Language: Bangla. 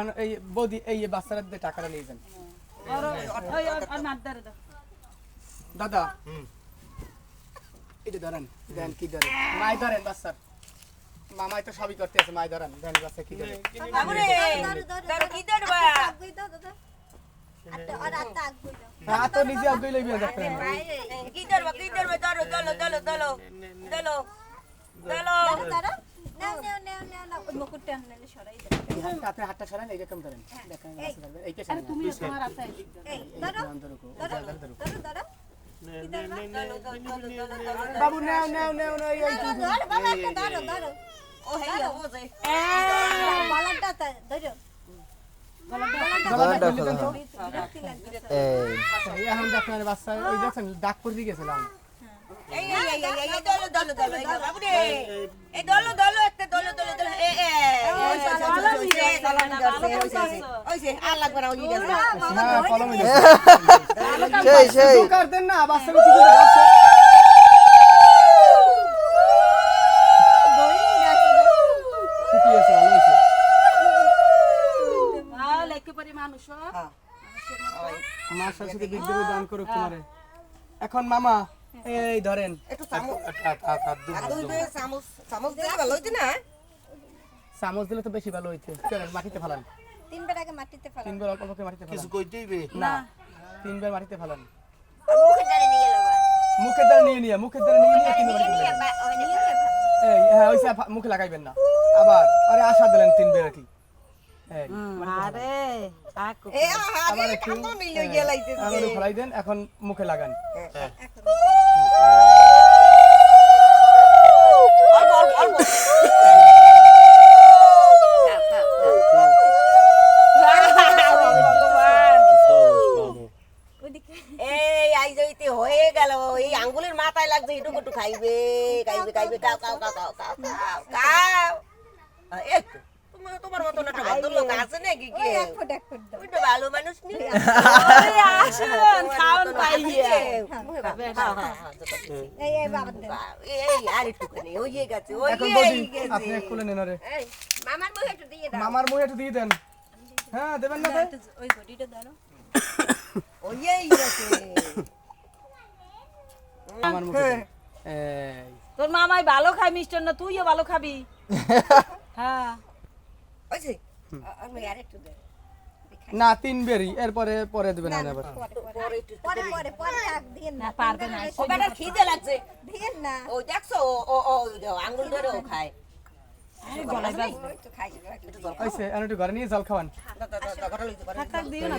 এখন এই বৌদি এই বাচ্চারা দিয়ে টাকাটা নিয়ে যান দাদা এটা ধরেন দেন কি ধরেন মাই ধরেন বাচ্চার মামাই তো সবই করতে আছে মাই ধরেন দেন বাচ্চা কি ধরেন হ্যাঁ তো নিজে আগে লইবি দেখেন হাতটা সরান এইরকম ধরেন দেখেন এইটা বাবু নাও নাও নাও নাও এখন দেখেন বাচ্চা ওই দেখেন ডাক করে দিয়ে গেছিলাম দান করুক তোমারে এখন মামা এই ধরেন একটু চামচ দিলে তো বেশি ভালো হইছে চলেন মাটিতে ফেলান তিনবার আগে মাটিতে ফেলান তিনবার অল্প অল্প মাটিতে ফেলান কিছু কইতেইবে না তিনবার মাটিতে ফেলান মুখের দ্বারা নিয়ে তিনবার এই হ্যাঁ ওইসা মুখে লাগাইবেন না আবার আরে আশা দিলেন তিনবার কি আরে আবার একটু ফেলাই দেন এখন মুখে লাগান হয়ে গেল এই আঙ্গুলের মাথায় লাগছে এটুকু একটু খাইবে খাইবে খাইবে কাও কাও কাও কাও কাও কাও একটু তোমার মতন একটা ভদ্রলোক আছে নাকি কি ওইটা ভালো মানুষ নি আসুন খাওন পাইয়ে এই বাবা এই আর একটু খানি ওইয়ে গেছে আপনি কোলে নেন রে মামার মুখে একটু দিয়ে দাও মামার মুখে একটু দিয়ে দেন হ্যাঁ দেবেন না ওই ঘটিটা দাও ওইয়েই গেছে আমার মুখে তোর মামাই ভালো খায় মিষ্টান্ন তুইও ভালো খাবি হ্যাঁ ওইছে আমি আর একটু দে না তিনবারই এরপরে পরে দিবেন না আবার পরে থাক দিন না পারবে না ও বেটার খিদে লাগছে দিন না ও দেখছো ও আঙ্গুল ধরে ও খায় গলায় বাজ একটু খাই একটু আইছে আর একটু ঘরে নিয়ে জল খাওয়ান থাক দিও না